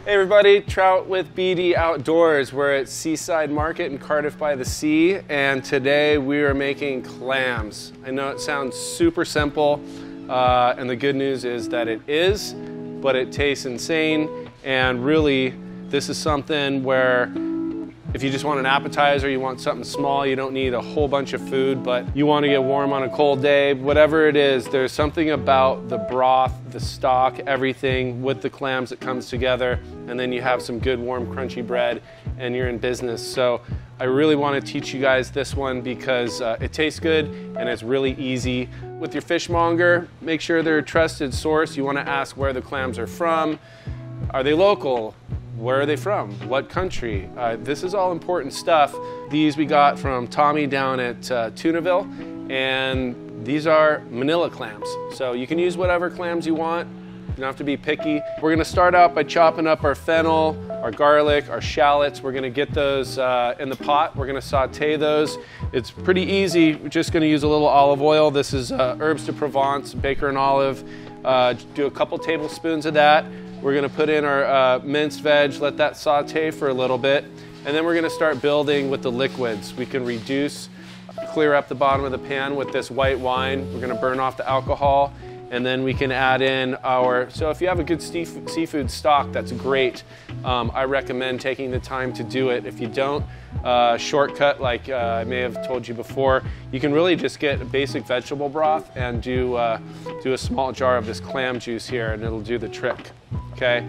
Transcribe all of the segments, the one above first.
Hey everybody, Trout with BD Outdoors. We're at Seaside Market in Cardiff by the Sea, and today we are making clams. I know it sounds super simple, and the good news is that it is, but it tastes insane, and really this is something where if you just want an appetizer, you want something small, you don't need a whole bunch of food, but you want to get warm on a cold day, whatever it is, there's something about the broth, the stock, everything with the clams that comes together, and then you have some good warm crunchy bread and you're in business. So I really want to teach you guys this one because it tastes good and it's really easy. With your fishmonger, make sure they're a trusted source. You want to ask where the clams are from. Are they local? Where are they from? What country? This is all important stuff. These we got from Tommy down at Tunaville, and these are Manila clams. So you can use whatever clams you want. You don't have to be picky. We're gonna start out by chopping up our fennel, our garlic, our shallots. We're gonna get those in the pot. We're gonna saute those. It's pretty easy. We're just gonna use a little olive oil. This is herbs de Provence, baker and olive. Do a couple tablespoons of that. We're gonna put in our minced veg, let that saute for a little bit, and then we're gonna start building with the liquids. We can clear up the bottom of the pan with this white wine. We're gonna burn off the alcohol, and then we can add in so if you have a good seafood stock, that's great. I recommend taking the time to do it. If you don't, shortcut like I may have told you before, you can really just get a basic vegetable broth and do a small jar of this clam juice here, and it'll do the trick. Okay,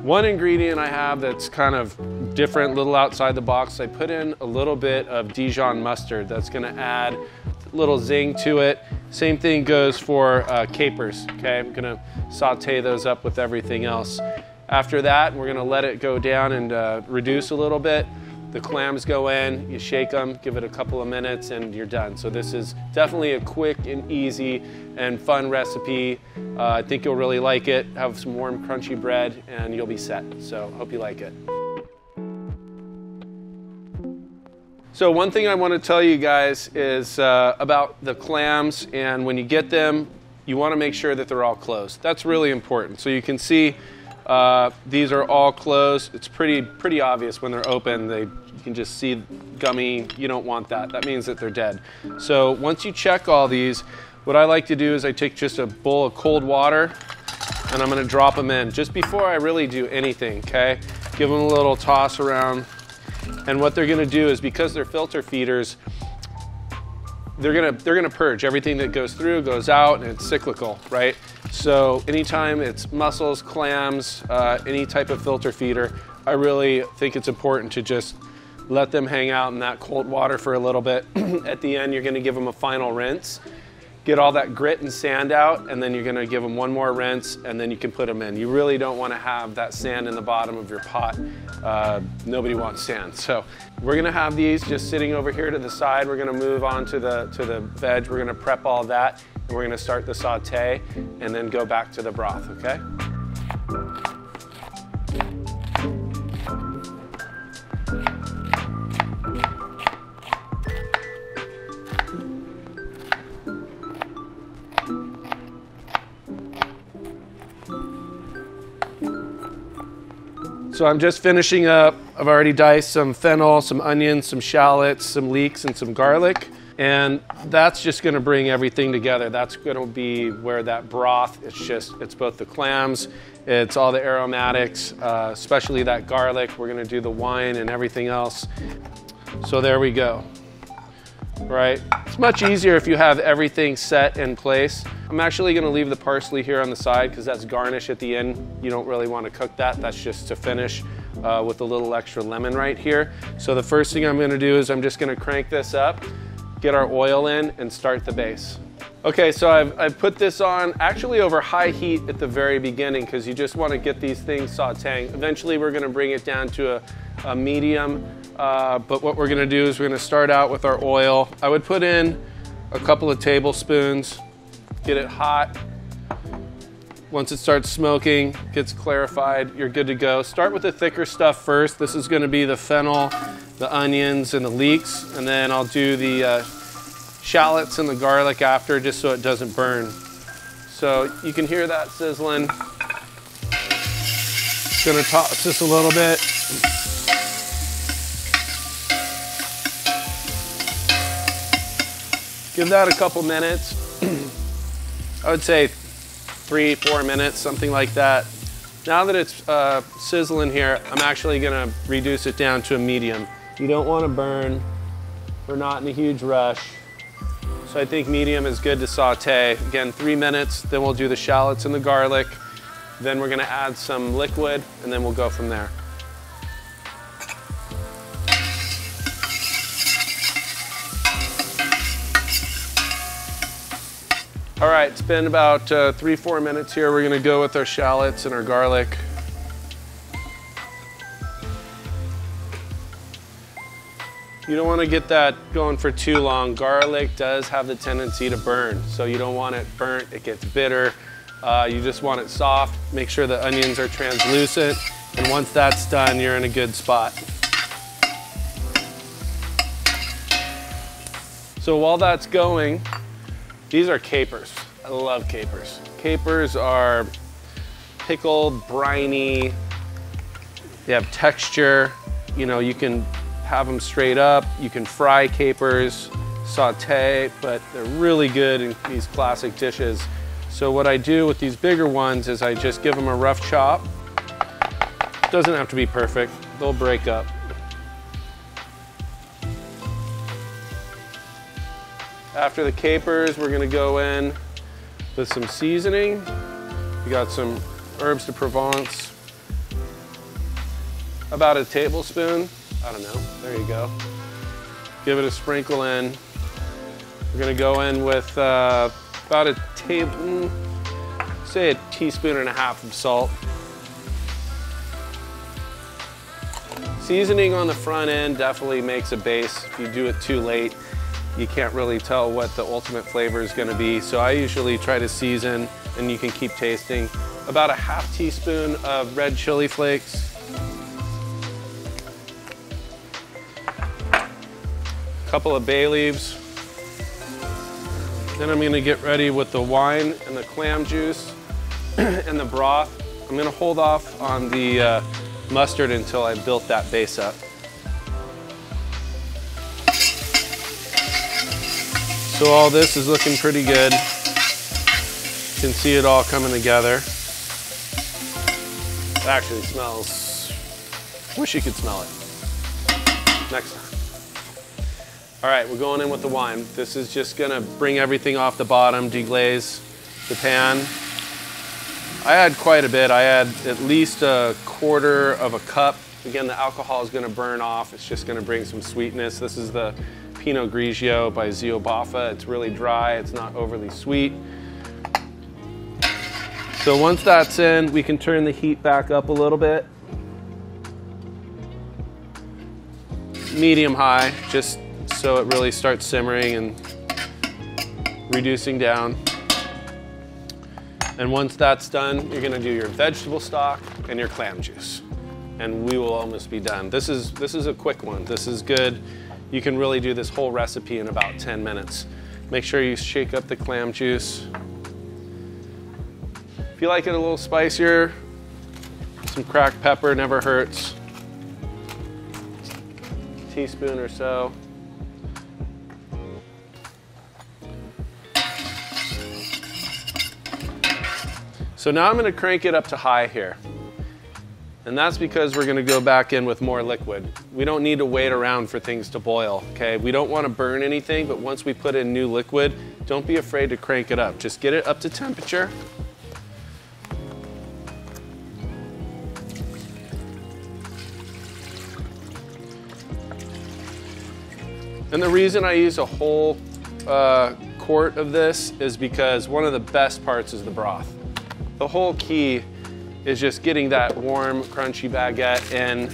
one ingredient I have that's kind of different, a little outside the box, I put in a little bit of Dijon mustard. That's gonna add a little zing to it. Same thing goes for capers, okay? I'm gonna saute those up with everything else. After that, we're gonna let it go down and reduce a little bit. The clams go in, you shake them, give it a couple of minutes, and you're done. So this is definitely a quick and easy and fun recipe. I think you'll really like it. Have some warm, crunchy bread, and you'll be set. So hope you like it. So one thing I want to tell you guys is about the clams, and when you get them, you want to make sure that they're all closed. That's really important. So you can see these are all closed. It's pretty obvious when they're open. You can just see gummy. You don't want that. That means that they're dead. So once you check all these, what I like to do is I take just a bowl of cold water and I'm going to drop them in just before I really do anything, okay? Give them a little toss around. And what they're going to do is, because they're filter feeders, they're gonna purge. Everything that goes through goes out, and it's cyclical, right? So anytime it's mussels, clams, any type of filter feeder, I really think it's important to just let them hang out in that cold water for a little bit. At the end, you're gonna give them a final rinse, get all that grit and sand out, and then you're gonna give them one more rinse, and then you can put them in. You really don't wanna have that sand in the bottom of your pot. Nobody wants sand. So we're gonna have these just sitting over here to the side. We're gonna move on to the veg. We're gonna prep all that, and we're gonna start the saute, and then go back to the broth, okay? So I'm just finishing up. I've already diced some fennel, some onions, some shallots, some leeks, and some garlic. And that's just gonna bring everything together. That's gonna be where that broth, it's both the clams, it's all the aromatics, especially that garlic. We're gonna do the wine and everything else. So there we go, right? It's much easier if you have everything set in place. I'm actually gonna leave the parsley here on the side because that's garnish at the end. You don't really wanna cook that. That's just to finish with a little extra lemon right here. So the first thing I'm gonna do is I'm just gonna crank this up, get our oil in, and start the base. Okay, so I've put this on actually over high heat at the very beginning because you just wanna get these things sauteing. Eventually we're gonna bring it down to a medium, but what we're gonna do is we're gonna start out with our oil. I would put in a couple of tablespoons, get it hot. Once it starts smoking, gets clarified, you're good to go. Start with the thicker stuff first. This is gonna be the fennel, the onions, and the leeks, and then I'll do the shallots and the garlic after, just so it doesn't burn. So you can hear that sizzling. Gonna toss this a little bit. Give that a couple minutes. I would say 3-4 minutes, something like that. Now that it's sizzling here, I'm actually gonna reduce it down to a medium. You don't wanna burn. We're not in a huge rush. So I think medium is good to saute. Again, 3 minutes, then we'll do the shallots and the garlic. Then we're gonna add some liquid, and then we'll go from there. All right, it's been about 3-4 minutes here. We're gonna go with our shallots and our garlic. You don't wanna get that going for too long. Garlic does have the tendency to burn, so you don't want it burnt, it gets bitter. You just want it soft. Make sure the onions are translucent, and once that's done, you're in a good spot. So while that's going, these are capers. I love capers. Capers are pickled, briny, they have texture. You know, you can have them straight up, you can fry capers, saute, but they're really good in these classic dishes. So what I do with these bigger ones is I just give them a rough chop. Doesn't have to be perfect, they'll break up. After the capers, we're gonna go in with some seasoning. We got some herbs de Provence, about a tablespoon. I don't know, there you go. Give it a sprinkle in. We're gonna go in with about a say a teaspoon and a half of salt. Seasoning on the front end definitely makes a base. If you do it too late, you can't really tell what the ultimate flavor is gonna be. So I usually try to season, and you can keep tasting. About a half teaspoon of red chili flakes. A couple of bay leaves. Then I'm gonna get ready with the wine and the clam juice and the broth. I'm gonna hold off on the mustard until I built that base up. So all this is looking pretty good. You can see it all coming together. It actually smells, wish you could smell it. Next time. All right, we're going in with the wine. This is just gonna bring everything off the bottom, deglaze the pan. I add quite a bit. I add at least a quarter of a cup. Again, the alcohol is gonna burn off. It's just gonna bring some sweetness. This is the Pinot Grigio by Zio Baffa. It's really dry, it's not overly sweet. So once that's in, we can turn the heat back up a little bit. Medium high, just so it really starts simmering and reducing down. And once that's done, you're gonna do your vegetable stock and your clam juice. And we will almost be done. This is a quick one. This is good. You can really do this whole recipe in about 10 minutes. Make sure you shake up the clam juice. If you like it a little spicier, some cracked pepper never hurts. A teaspoon or so. So now I'm gonna crank it up to high here. And that's because we're gonna go back in with more liquid. We don't need to wait around for things to boil, okay? We don't wanna burn anything, but once we put in new liquid, don't be afraid to crank it up. Just get it up to temperature. And the reason I use a whole quart of this is because one of the best parts is the broth. The whole key is just getting that warm, crunchy baguette in,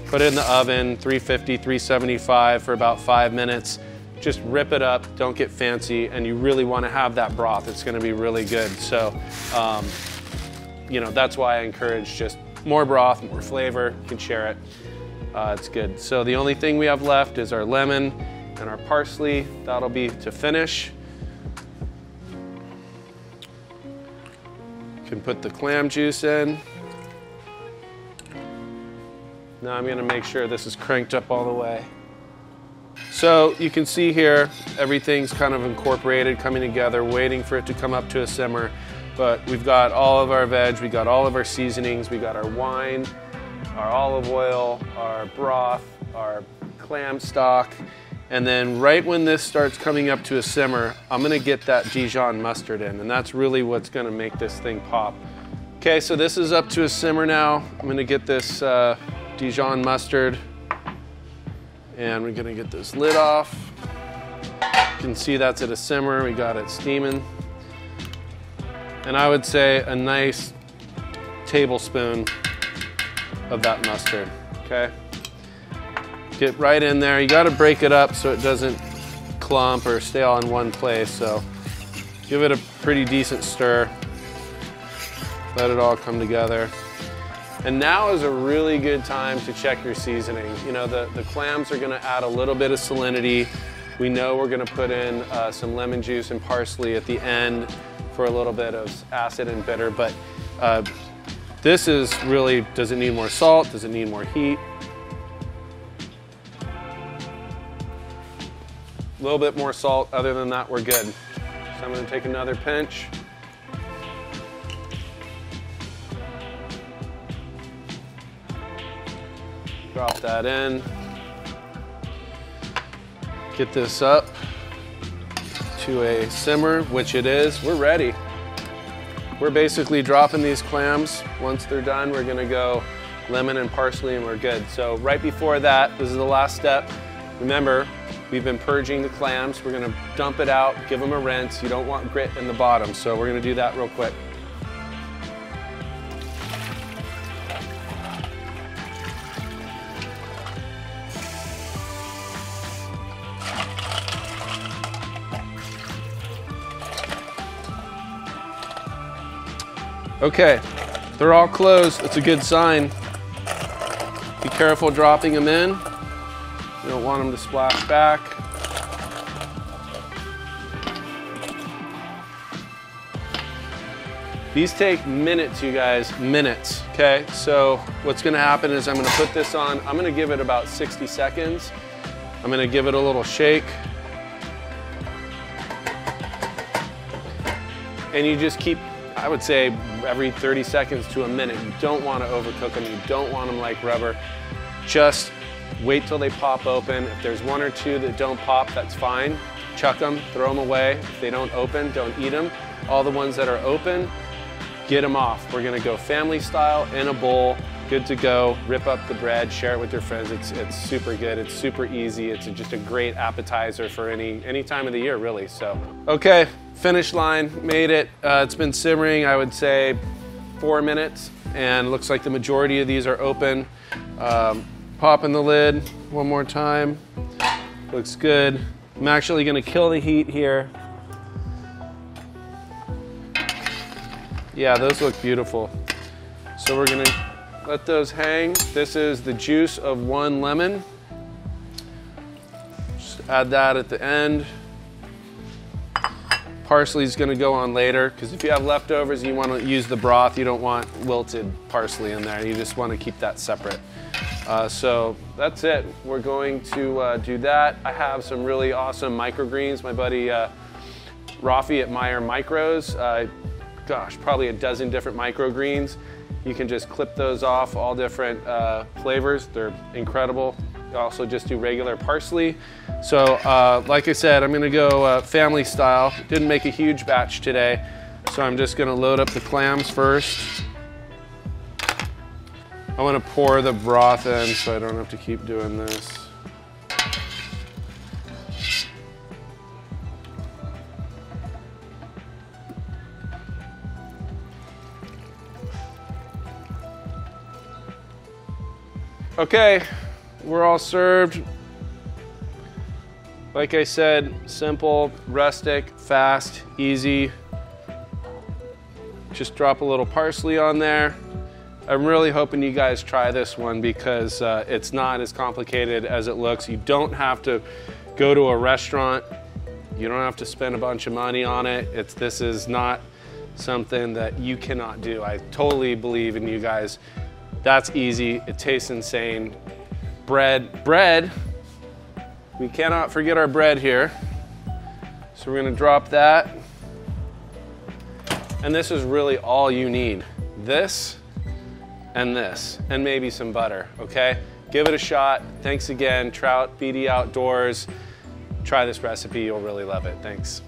put it in the oven, 350, 375 for about 5 minutes. Just rip it up, don't get fancy, and you really want to have that broth. It's going to be really good. So, you know, that's why I encourage just more broth, more flavor. You can share it. It's good. So the only thing we have left is our lemon and our parsley. That'll be to finish. You can put the clam juice in. Now I'm gonna make sure this is cranked up all the way. So you can see here, everything's kind of incorporated, coming together, waiting for it to come up to a simmer. But we've got all of our veg, we got all of our seasonings, we got our wine, our olive oil, our broth, our clam stock. And then right when this starts coming up to a simmer, I'm gonna get that Dijon mustard in, and that's really what's gonna make this thing pop. Okay, so this is up to a simmer now. I'm gonna get this Dijon mustard, and we're gonna get this lid off. You can see that's at a simmer, we got it steaming. And I would say a nice tablespoon of that mustard, okay? Get right in there. You gotta break it up so it doesn't clump or stay all in one place, so give it a pretty decent stir. Let it all come together. And now is a really good time to check your seasoning. You know, the clams are gonna add a little bit of salinity. We know we're gonna put in some lemon juice and parsley at the end for a little bit of acid and bitter, but this is really, does it need more salt? Does it need more heat? A little bit more salt, other than that, we're good. So I'm gonna take another pinch. Drop that in. Get this up to a simmer, which it is. We're ready. We're basically dropping these clams. Once they're done, we're gonna go lemon and parsley and we're good. So right before that, this is the last step. Remember, we've been purging the clams. We're gonna dump it out, give them a rinse. You don't want grit in the bottom, so we're gonna do that real quick. Okay, they're all closed. That's a good sign. Be careful dropping them in. You don't want them to splash back. These take minutes, you guys, minutes, okay? So what's gonna happen is I'm gonna put this on, I'm gonna give it about 60 seconds. I'm gonna give it a little shake. And you just keep, I would say every 30 seconds to a minute. You don't want to overcook them. You don't want them like rubber. Just wait till they pop open. If there's one or two that don't pop, that's fine. Chuck them, throw them away. If they don't open, don't eat them. All the ones that are open, get them off. We're gonna go family style in a bowl, good to go. Rip up the bread, share it with your friends. It's super good, it's super easy. It's just a great appetizer for any time of the year, really, so. Okay, finish line, made it. It's been simmering, I would say 4 minutes, and looks like the majority of these are open. Popping the lid one more time. Looks good. I'm actually gonna kill the heat here. Yeah, those look beautiful. So we're gonna let those hang. This is the juice of 1 lemon. Just add that at the end. Parsley is gonna go on later, because if you have leftovers and you wanna use the broth, you don't want wilted parsley in there. You just wanna keep that separate. So that's it. We're going to do that. I have some really awesome microgreens. My buddy Rafi at Meyer Micros, gosh, probably a dozen different microgreens. You can just clip those off, all different flavors. They're incredible. You also just do regular parsley. So like I said, I'm gonna go family style. Didn't make a huge batch today, so I'm just gonna load up the clams first. I want to pour the broth in so I don't have to keep doing this. Okay, we're all served. Like I said, simple, rustic, fast, easy. Just drop a little parsley on there. I'm really hoping you guys try this one because it's not as complicated as it looks. You don't have to go to a restaurant. You don't have to spend a bunch of money on it. This is not something that you cannot do. I totally believe in you guys That's easy. It tastes insane. Bread. We cannot forget our bread here. So we're gonna drop that. And this is really all you need. This, and maybe some butter, okay? Give it a shot. Thanks again, Trout, BD Outdoors. Try this recipe, you'll really love it. Thanks.